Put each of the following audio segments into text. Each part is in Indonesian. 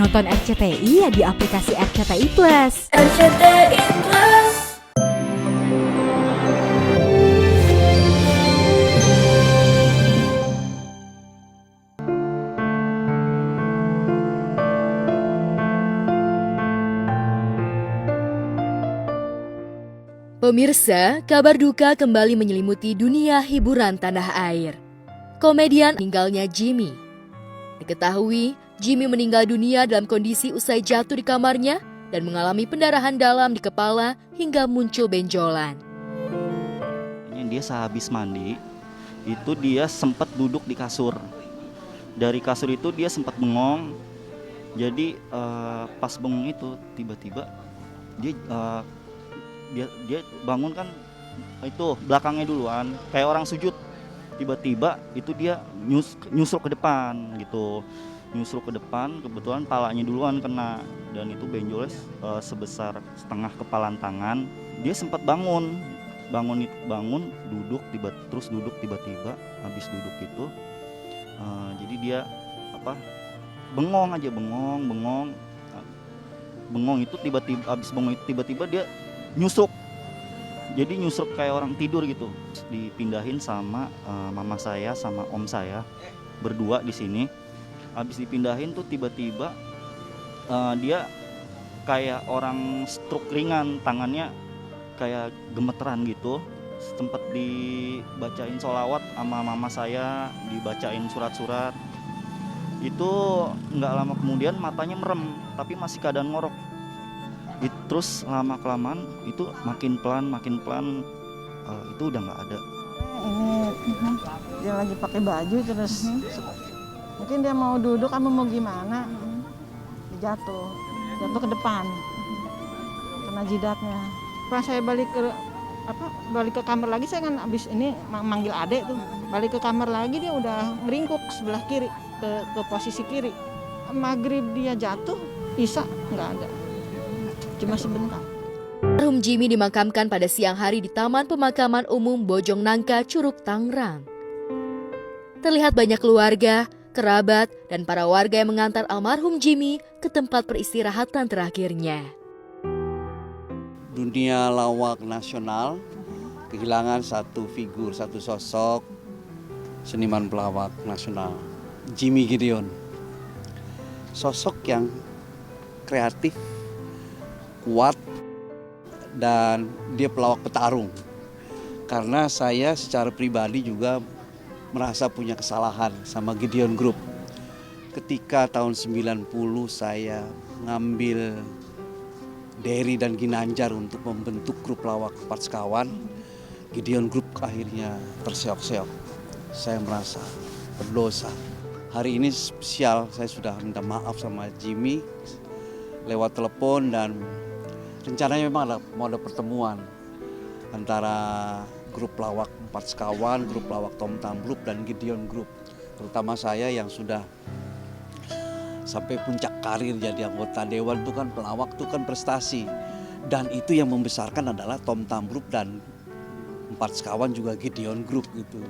Nonton RCTI ya di aplikasi RCTI Plus. RCTI Plus. Pemirsa, kabar duka kembali menyelimuti dunia hiburan tanah air. Komedian meninggalnya Jimmy. Diketahui, Jimmy meninggal dunia dalam kondisi usai jatuh di kamarnya dan mengalami pendarahan dalam di kepala hingga muncul benjolan. Dia sehabis mandi, itu dia sempat duduk di kasur. Dari kasur itu dia sempat bengong. Jadi pas bengong itu tiba-tiba dia bangun kan, itu belakangnya duluan kayak orang sujud. Tiba-tiba itu dia nyusruk ke depan gitu. Nyusruk ke depan, kebetulan palanya duluan kena dan itu benjolnya sebesar setengah kepalan tangan. Dia sempat bangun duduk terus duduk tiba-tiba habis duduk itu jadi dia bengong itu tiba-tiba habis bengong itu tiba-tiba dia nyusruk. Jadi nyusruk kayak orang tidur gitu. Dipindahin sama mama saya sama om saya berdua di sini. Habis dipindahin tuh tiba-tiba dia kayak orang stroke ringan, tangannya kayak gemeteran gitu. Sempat dibacain sholawat sama mama saya, dibacain surat-surat. Itu nggak lama kemudian matanya merem, tapi masih keadaan ngorok. Terus lama-kelamaan itu makin pelan itu udah nggak ada. Ini dia lagi pakai baju terus mungkin dia mau duduk atau mau gimana, jatuh ke depan kena jidatnya. Pas saya balik ke kamar lagi, saya kan abis ini manggil adek tuh, balik ke kamar lagi dia udah ngeringkuk sebelah kiri ke posisi kiri. Maghrib dia jatuh, isya nggak ada, cuma sebentar. Almarhum Jimmy dimakamkan pada siang hari di Taman Pemakaman Umum Bojong Nangka, Curug, Tangerang. Terlihat banyak keluarga, kerabat, dan para warga yang mengantar almarhum Jimmy ke tempat peristirahatan terakhirnya. Dunia lawak nasional kehilangan satu figur, satu sosok seniman pelawak nasional, Jimmy Gideon. Sosok yang kreatif, kuat, dan dia pelawak petarung. Karena saya secara pribadi juga merasa punya kesalahan sama Gideon Group. Ketika tahun 90 saya ngambil Dery dan Ginanjar untuk membentuk grup lawak Empat Sekawan, Gideon Group akhirnya terseok-seok. Saya merasa berdosa. Hari ini spesial, saya sudah minta maaf sama Jimmy lewat telepon dan rencananya memang mau ada pertemuan antara grup lawak Empat Sekawan, grup lawak Tom Tamblub dan Gideon Group. Terutama saya yang sudah sampai puncak karir jadi anggota dewan, itu kan pelawak itu kan prestasi. Dan itu yang membesarkan adalah Tom Tamblub dan Empat Sekawan juga Gideon Group gitu.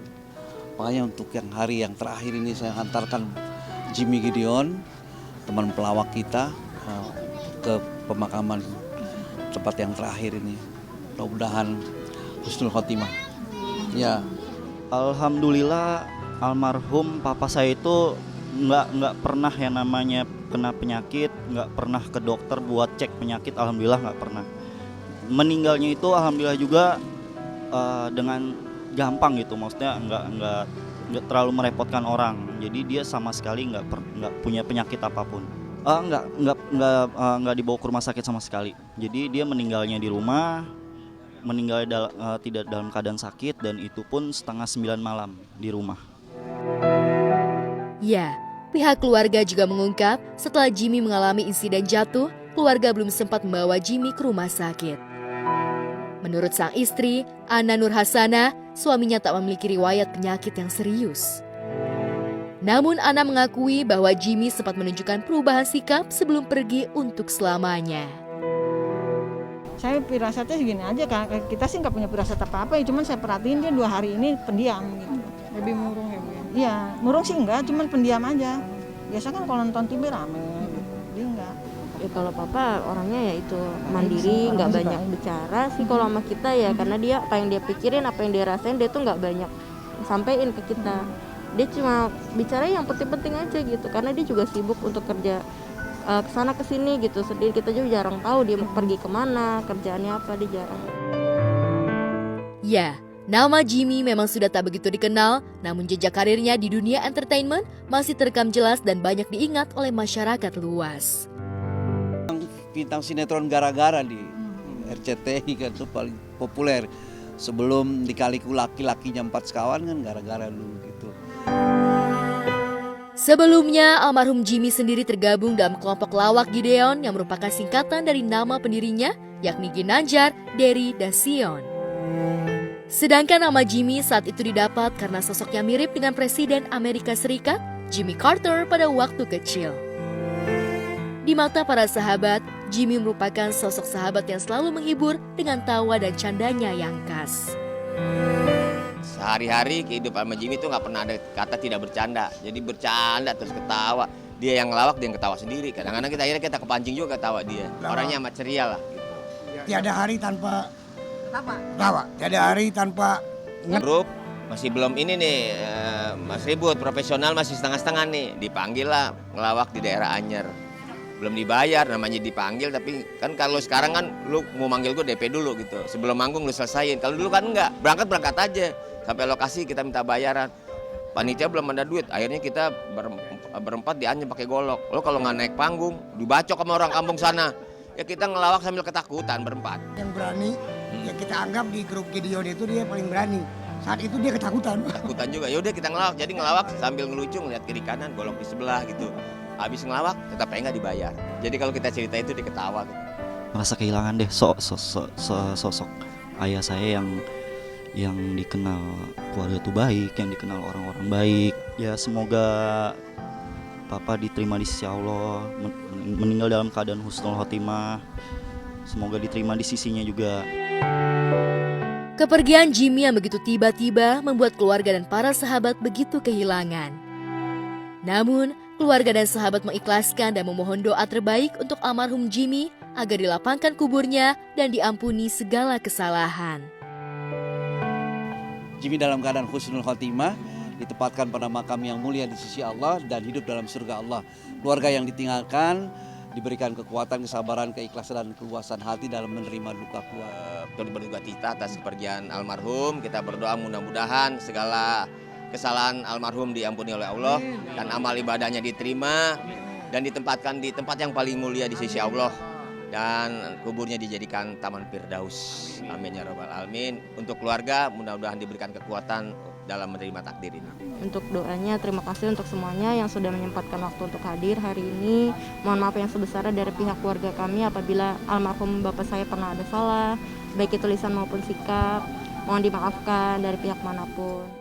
Makanya untuk yang hari yang terakhir ini saya hantarkan Jimmy Gideon, teman pelawak kita, ke pemakaman tempat yang terakhir ini. Mudah-mudahan husnul khotimah. Ya, Alhamdulillah almarhum papa saya itu nggak pernah yang namanya kena penyakit, nggak pernah ke dokter buat cek penyakit, alhamdulillah nggak pernah. Meninggalnya itu alhamdulillah juga dengan gampang gitu, maksudnya nggak terlalu merepotkan orang. Jadi dia sama sekali nggak punya penyakit apapun. Nggak dibawa ke rumah sakit sama sekali. Jadi dia meninggalnya di rumah, tidak dalam keadaan sakit, dan itu pun 8:30 malam di rumah. Ya, pihak keluarga juga mengungkap setelah Jimmy mengalami insiden jatuh, keluarga belum sempat membawa Jimmy ke rumah sakit. Menurut sang istri, Ana Nur Hasana, suaminya tak memiliki riwayat penyakit yang serius. Namun Ana mengakui bahwa Jimmy sempat menunjukkan perubahan sikap sebelum pergi untuk selamanya. Saya firasatnya segini aja, kita sih nggak punya firasat apa-apa ya, cuman saya perhatiin dia 2 hari ini pendiam gitu. Lebih murung ya Bu? Iya, murung sih enggak, cuman pendiam aja. Biasa kan kalau nonton TV rame, dia kalau papa orangnya ya itu mandiri, nggak banyak bicara sih kalau sama kita ya, karena dia apa yang dia pikirin, apa yang dia rasain, dia tuh nggak banyak sampein ke kita. Dia cuma bicara yang penting-penting aja gitu, karena dia juga sibuk untuk kerja kesana kesini gitu. Sedih kita juga jarang tahu dia pergi kemana, kerjaannya apa, dia jarang. Ya, nama Jimmy memang sudah tak begitu dikenal, namun jejak karirnya di dunia entertainment masih terekam jelas dan banyak diingat oleh masyarakat luas. Bintang sinetron gara-gara di RCTI kan itu paling populer. Sebelum Dikaliku Laki-Lakinya 4 Sekawan kan gara-gara dulu gitu. Sebelumnya, almarhum Jimmy sendiri tergabung dalam kelompok lawak Gideon yang merupakan singkatan dari nama pendirinya, yakni Ginanjar Dery Dasion. Sedangkan nama Jimmy saat itu didapat karena sosoknya mirip dengan Presiden Amerika Serikat, Jimmy Carter pada waktu kecil. Di mata para sahabat, Jimmy merupakan sosok sahabat yang selalu menghibur dengan tawa dan candanya yang khas. Sehari-hari kehidupan sama Jimmy itu nggak pernah ada kata tidak bercanda. Jadi bercanda terus ketawa. Dia yang ngelawak, dia yang ketawa sendiri. Kadang-kadang akhirnya kita kepancing juga ketawa dia. Orangnya amat ceria lah. Gitu. Tiada hari tanpa tawa. Tiada hari tanpa Grup masih belum ini nih, Mas Ribut profesional masih setengah-setengah nih. Dipanggil lah ngelawak di daerah Anyer. Belum dibayar, namanya dipanggil, tapi kan kalau sekarang kan lu mau manggil gue DP dulu gitu. Sebelum manggung lu selesaiin. Kalau dulu kan enggak, berangkat aja. Sampai lokasi kita minta bayaran. Panitia belum ada duit, akhirnya kita berempat di Anyer pakai golok. Lo kalau nggak naik panggung, dibacok sama orang kampung sana. Ya kita ngelawak sambil ketakutan berempat. yang berani, ya kita anggap di grup Gideon itu dia paling berani. Saat itu dia ketakutan. Ketakutan juga, yaudah kita ngelawak. Jadi ngelawak sambil ngelucu, ngeliat kiri kanan, golok di sebelah gitu. Habis ngelawak, tetap nggak dibayar. Jadi kalau kita cerita itu diketawa. Gitu. Merasa kehilangan deh sosok ayah saya yang dikenal keluarga itu baik, yang dikenal orang-orang baik. Ya semoga Papa diterima di sisi Allah, meninggal dalam keadaan husnul khotimah. Semoga diterima di sisinya juga. Kepergian Jimmy yang begitu tiba-tiba membuat keluarga dan para sahabat begitu kehilangan. Namun, keluarga dan sahabat mengikhlaskan dan memohon doa terbaik untuk almarhum Jimmy agar dilapangkan kuburnya dan diampuni segala kesalahan. Jimmy dalam keadaan husnul khotimah, ditempatkan pada makam yang mulia di sisi Allah dan hidup dalam surga Allah. Keluarga yang ditinggalkan diberikan kekuatan, kesabaran, keikhlasan dan keluasan hati dalam menerima duka keluarga. Berduka cita atas kepergian almarhum. Kita berdoa mudah-mudahan segala kesalahan almarhum diampuni oleh Allah dan amal ibadahnya diterima dan ditempatkan di tempat yang paling mulia di sisi Allah dan kuburnya dijadikan taman Firdaus. Amin ya rabbal alamin. Untuk keluarga mudah-mudahan diberikan kekuatan dalam menerima takdir ini. Untuk doanya, terima kasih untuk semuanya yang sudah menyempatkan waktu untuk hadir hari ini. Mohon maaf yang sebesarnya dari pihak keluarga kami apabila almarhum bapak saya pernah ada salah, baik itu lisan maupun sikap. Mohon dimaafkan dari pihak manapun.